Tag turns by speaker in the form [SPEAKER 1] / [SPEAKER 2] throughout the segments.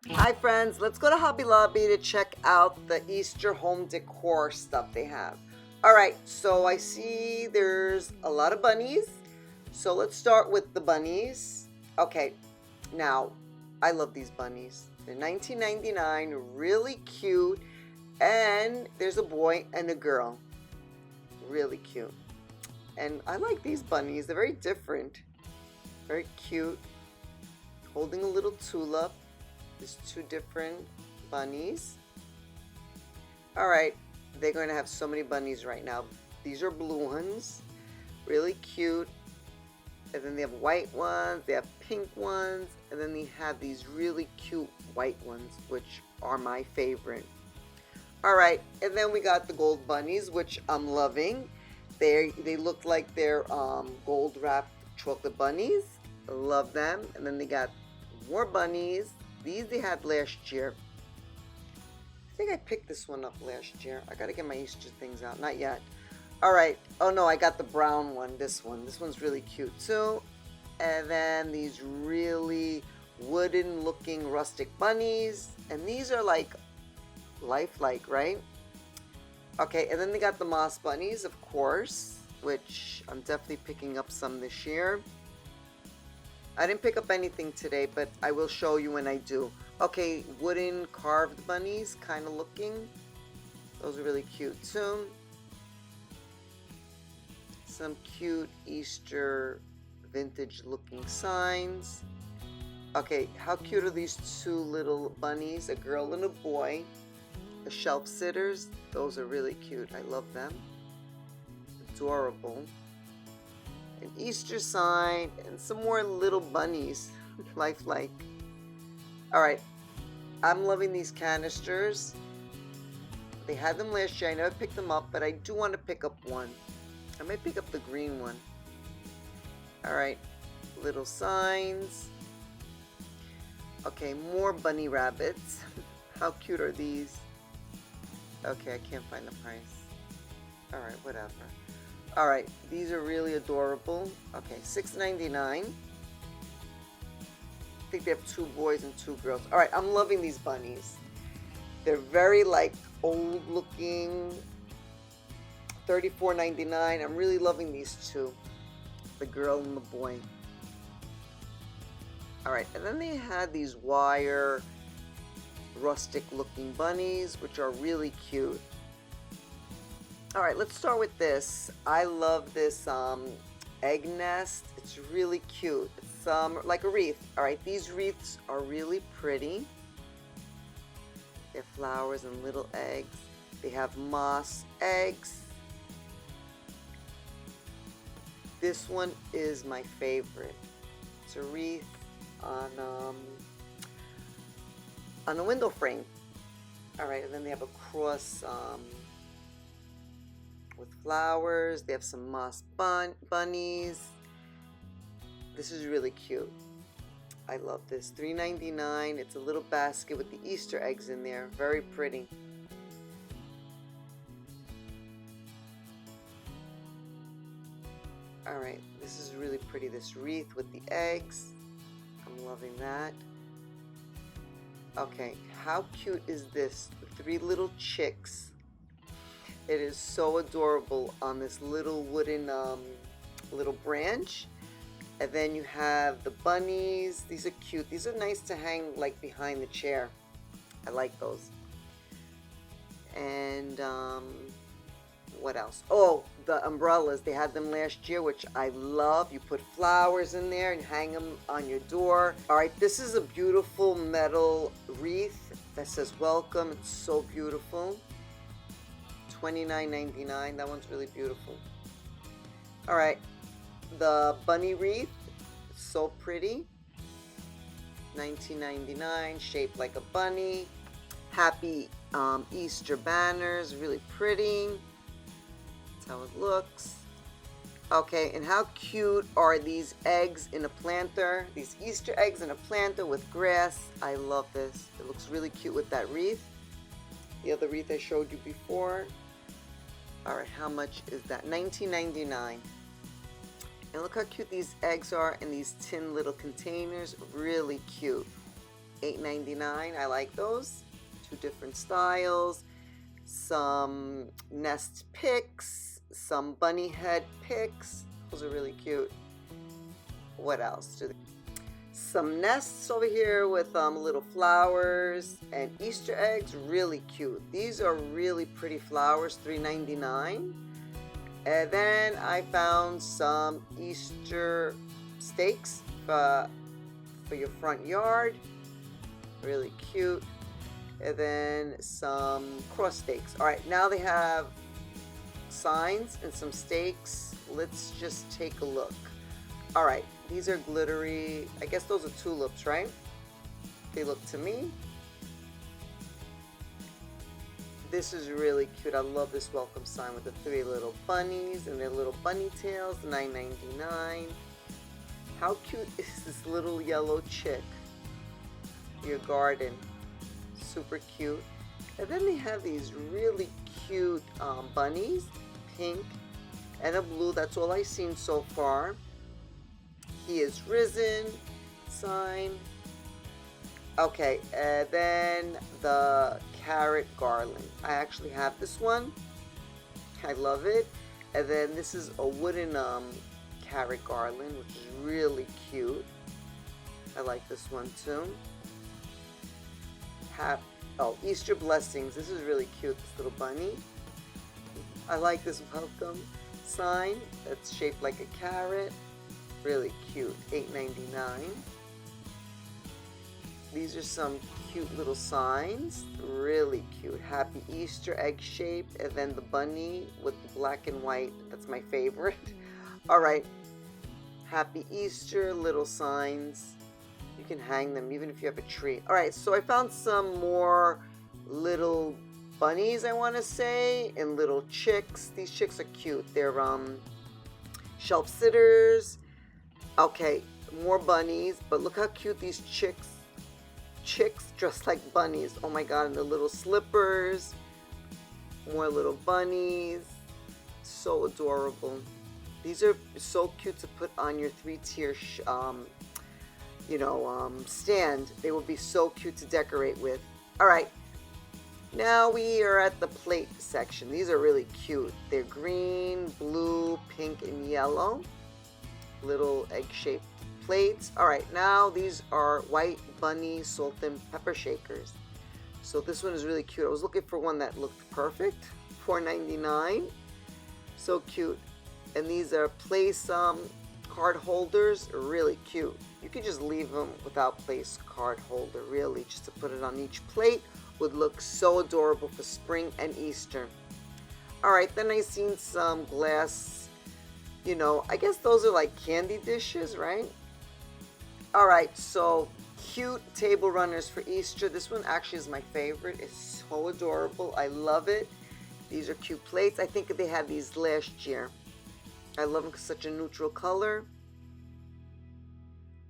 [SPEAKER 1] Hi friends, let's go to Hobby Lobby to check out the Easter home decor stuff they have. Alright, so I see there's a lot of bunnies. So let's start with the bunnies. Okay, now I love these bunnies. They're $19.99, really cute. And there's a boy and a girl. Really cute. And I like these bunnies, they're very different. Very cute. Holding a little tulip. There's two different bunnies. Alright, they're going to have so many bunnies right now. These are blue ones. Really cute. And then they have white ones, they have pink ones, and then they have these really cute white ones, which are my favorite. Alright, and then we got the gold bunnies, which I'm loving. They look like they're gold wrapped chocolate bunnies. I love them. And then they got more bunnies. These they had last year. I think I picked this one up last year. I gotta get my Easter things out. Not yet. Alright. Oh no, I got the brown one. This one. This one's really cute too. And then these really wooden looking rustic bunnies. And these are like lifelike, right? Okay, and then they got the moss bunnies, of course, which I'm definitely picking up some this year. I didn't pick up anything today, but I will show you when I do. Okay, wooden carved bunnies, kind of looking. Those are really cute too. Some cute Easter vintage looking signs. Okay, how cute are these two little bunnies, a girl and a boy? The shelf sitters, those are really cute. I love them. Adorable. An Easter sign and some more little bunnies. Lifelike. Alright, I'm loving these canisters. They had them last year. I never picked them up, but I do want to pick up one. I might pick up the green one. Alright, little signs. Okay, more bunny rabbits. How cute are these? Okay, I can't find the price. Alright, whatever. Alright, these are really adorable. Okay, $6.99. I think they have two boys and two girls. Alright, I'm loving these bunnies. They're very like old looking. $34.99. I'm really loving these two. The girl and the boy. Alright, and then they had these wire rustic looking bunnies, which are really cute. Alright, let's start with this. I love this egg nest. It's really cute. It's like a wreath. Alright, these wreaths are really pretty. They have flowers and little eggs. They have moss eggs. This one is my favorite. It's a wreath on a window frame. Alright, and then they have a cross with flowers. They have some moss bunnies. This is really cute. I love this. $3.99. It's a little basket with the Easter eggs in there. Very pretty. Alright, this is really pretty. This wreath with the eggs. I'm loving that. Okay, how cute is this? The three little chicks. It is so adorable on this little wooden little branch. And then you have the bunnies. These are cute. These are nice to hang like behind the chair. I like those. And what else? Oh, the umbrellas. They had them last year, which I love. You put flowers in there and hang them on your door. All right, this is a beautiful metal wreath that says welcome. It's so beautiful. $29.99. That one's really beautiful. All right, the bunny wreath. So pretty. $19.99. Shaped like a bunny. Happy Easter banners. Really pretty. That's how it looks. Okay, and how cute are these eggs in a planter? These Easter eggs in a planter with grass. I love this. It looks really cute with that wreath. The other wreath I showed you before. Alright, how much is that? $19.99. And look how cute these eggs are in these tin little containers. Really cute. $8.99. I like those. Two different styles. Some nest picks, some bunny head picks. Those are really cute. What else? Some nests over here with little flowers and Easter eggs. Really cute. These are really pretty flowers. $3.99. And then I found some Easter stakes for your front yard. Really cute. And then some cross stakes. All right, now they have signs and some stakes. Let's just take a look. All right, these are glittery. I guess those are tulips, right? They look to me. This is really cute. I love this welcome sign with the 3 little bunnies and their little bunny tails. $9.99. How cute is this little yellow chick? Your garden. Super cute. And then they have these really cute bunnies, pink and a blue. That's all I've seen so far. He is risen sign. Okay, and then the carrot garland. I actually have this one. I love it. And then this is a wooden carrot garland, which is really cute. I like this one too. Easter blessings. This is really cute, this little bunny. I like this welcome sign that's shaped like a carrot. Really cute. $8.99. These are some cute little signs. Really cute. Happy Easter, egg shaped, and then the bunny with the black and white. That's my favorite. All right. Happy Easter, little signs. You can hang them even if you have a tree. All right, so I found some more little bunnies, I want to say, and little chicks. These chicks are cute. They're shelf sitters. Okay, more bunnies, but look how cute these chicks dressed like bunnies. Oh my god, and the little slippers. More little bunnies. So adorable. These are so cute to put on your 3-tier stand. They will be so cute to decorate with. All right, now we are at the plate section. These are really cute. They're green, blue, pink, and yellow. Little egg-shaped plates. All right, now these are white bunny salt and pepper shakers. So this one is really cute. I was looking for one that looked perfect. $4.99. So cute. And these are place card holders. Really cute. You could just leave them without place card holder, really. Just to put it on each plate would look so adorable for spring and Easter. All right, then I seen some glass, I guess those are like candy dishes, right? All right, so cute table runners for Easter. This one actually is my favorite. It's so adorable. I love it. These are cute plates. I think they had these last year. I love them because such a neutral color.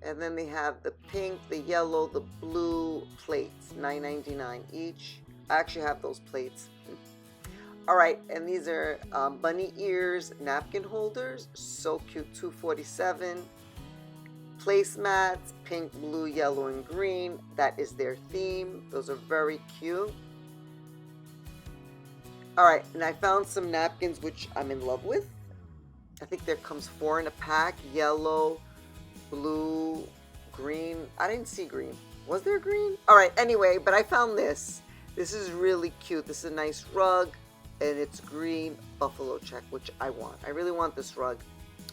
[SPEAKER 1] And then they have the pink, the yellow, the blue plates, $9.99 each. I actually have those plates. All right, and these are bunny ears napkin holders. So cute, $2.47. Placemats, pink, blue, yellow, and green. That is their theme. Those are very cute. All right, and I found some napkins which I'm in love with. I think there comes 4 in a pack. Yellow, blue, green. I didn't see green. Was there green? All right, anyway, but I found this. This is really cute. This is a nice rug, and it's green buffalo check, which I want. I really want this rug.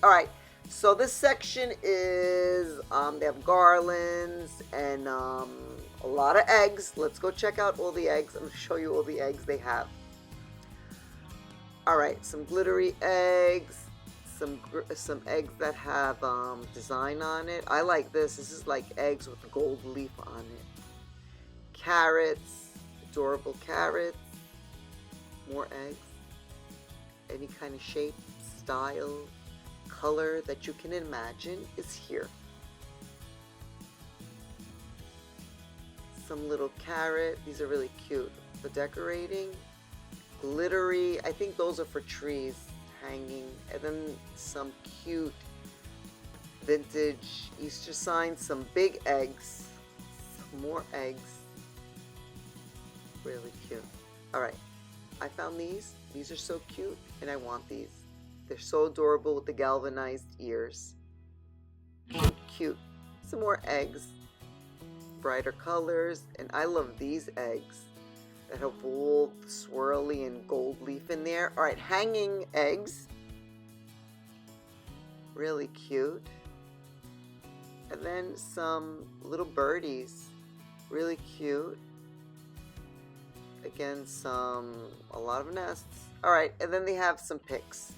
[SPEAKER 1] All right, so this section is, they have garlands and a lot of eggs. Let's go check out all the eggs. I'm going to show you all the eggs they have. All right, some glittery eggs. Some eggs that have design on it. I like this. This is like eggs with a gold leaf on it. Carrots, adorable carrots. More eggs. Any kind of shape, style, color that you can imagine is here. Some little carrot. These are really cute for decorating. Glittery. I think those are for trees. Hanging, and then some cute vintage Easter signs, some big eggs, more eggs. Really cute. All right, I found these. These are so cute, and I want these. They're so adorable with the galvanized ears. Cute, cute. Some more eggs. Brighter colors, and I love these eggs that have all the swirly and gold leaf in there. All right, hanging eggs. Really cute. And then some little birdies. Really cute. Again, a lot of nests. All right, and then they have some picks.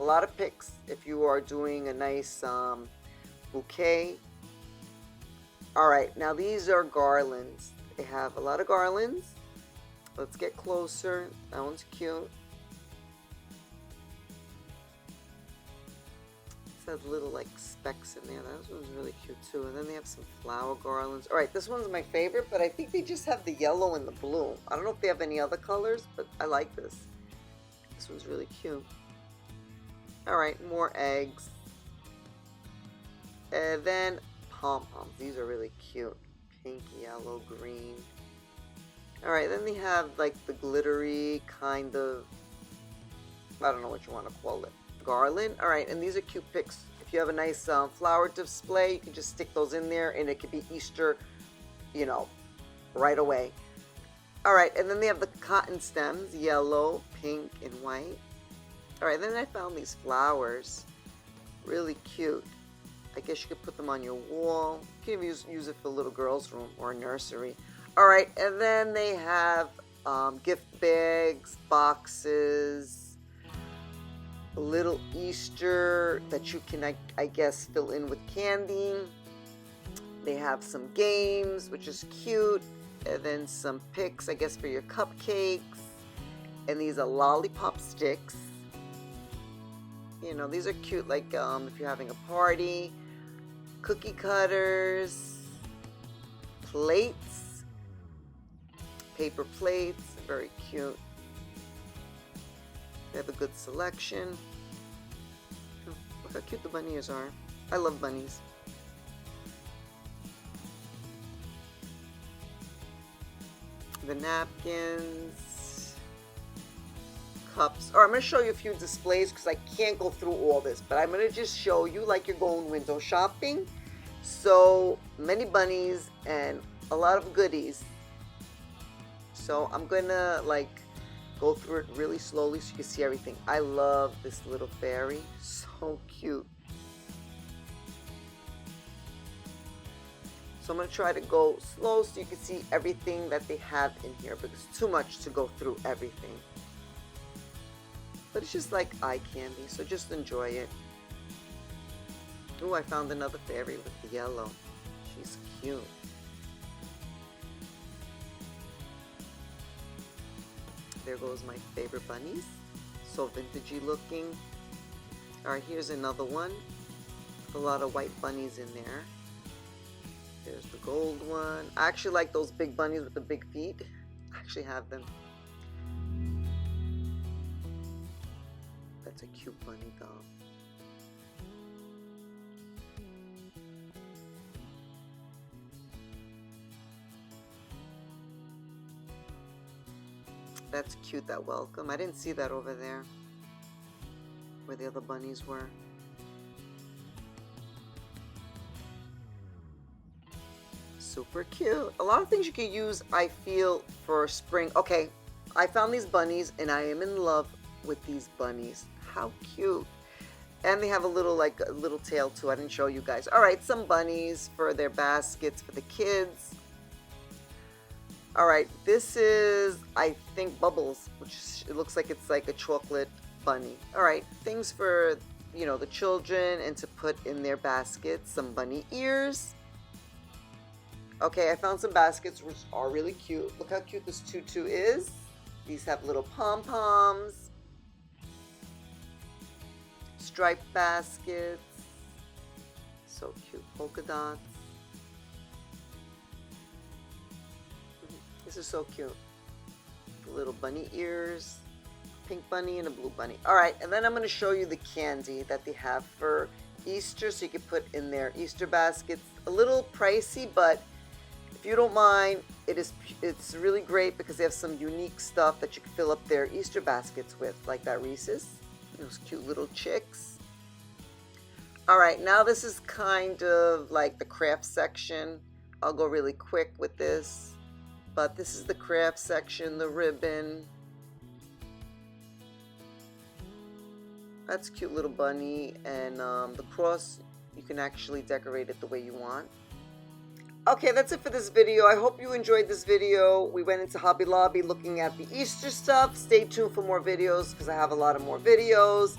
[SPEAKER 1] A lot of picks if you are doing a nice bouquet. All right, now these are garlands. They have a lot of garlands. Let's get closer. That one's cute. It has little like specks in there. That one's really cute too. And then they have some flower garlands. All right, this one's my favorite, but I think they just have the yellow and the blue. I don't know if they have any other colors, but I like this. This one's really cute. All right, more eggs. And then pom-poms. These are really cute. Pink, yellow, green. All right, then they have like the glittery kind of, I don't know what you want to call it, garland. All right, and these are cute picks. If you have a nice flower display, you can just stick those in there, and it could be Easter, you know, right away. All right, and then they have the cotton stems, yellow, pink, and white. All right, then I found these flowers, really cute. I guess you could put them on your wall. You can use it for a little girl's room or a nursery. All right, and then they have gift bags, boxes, a little Easter that you can, I guess, fill in with candy. They have some games, which is cute, and then some picks, I guess, for your cupcakes. And these are lollipop sticks. You know, these are cute, like if you're having a party. Cookie cutters, plates, paper plates, very cute. They have a good selection. Oh, look how cute the bunnies are. I love bunnies. The napkins, cups. Or I'm going to show you a few displays because I can't go through all this, but I'm going to just show you like you're going window shopping. So many bunnies and a lot of goodies. So I'm going to like go through it really slowly so you can see everything. I love this little fairy. So cute. So I'm going to try to go slow so you can see everything that they have in here because it's too much to go through everything. But it's just like eye candy, so just enjoy it. Ooh, I found another fairy with the yellow. She's cute. There goes my favorite bunnies. So vintagey looking. Alright, here's another one. A lot of white bunnies in there. There's the gold one. I actually like those big bunnies with the big feet. I actually have them. That's a cute bunny doll. That's cute, that welcome. I didn't see that over there where the other bunnies were. Super cute. A lot of things you can use, I feel, for spring. Okay, I found these bunnies and I am in love with these bunnies. How cute. And they have a little, like a little tail too. I didn't show you guys. All right, some bunnies for their baskets for the kids. All right, this is, I think, Bubbles, which it looks like it's like a chocolate bunny. All right, things for, you know, the children and to put in their baskets. Some bunny ears. Okay, I found some baskets which are really cute. Look how cute this tutu is. These have little pom-poms. Striped baskets. So cute. Polka dots. This is so cute. The little bunny ears. Pink bunny and a blue bunny. Alright, and then I'm going to show you the candy that they have for Easter. So you can put in their Easter baskets. A little pricey, but if you don't mind, it's really great because they have some unique stuff that you can fill up their Easter baskets with, like that Reese's, those cute little chicks. All right, now this is kind of like the craft section. I'll go really quick with this, but this is the craft section, the ribbon. That's a cute little bunny, and the cross, you can actually decorate it the way you want. Okay, that's it for this video. I hope you enjoyed this video. We went into Hobby Lobby looking at the Easter stuff. Stay tuned for more videos because I have a lot of more videos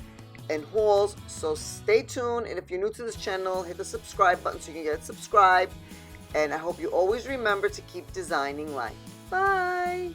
[SPEAKER 1] and hauls. So stay tuned. And if you're new to this channel, hit the subscribe button so you can get subscribed. And I hope you always remember to keep designing life. Bye.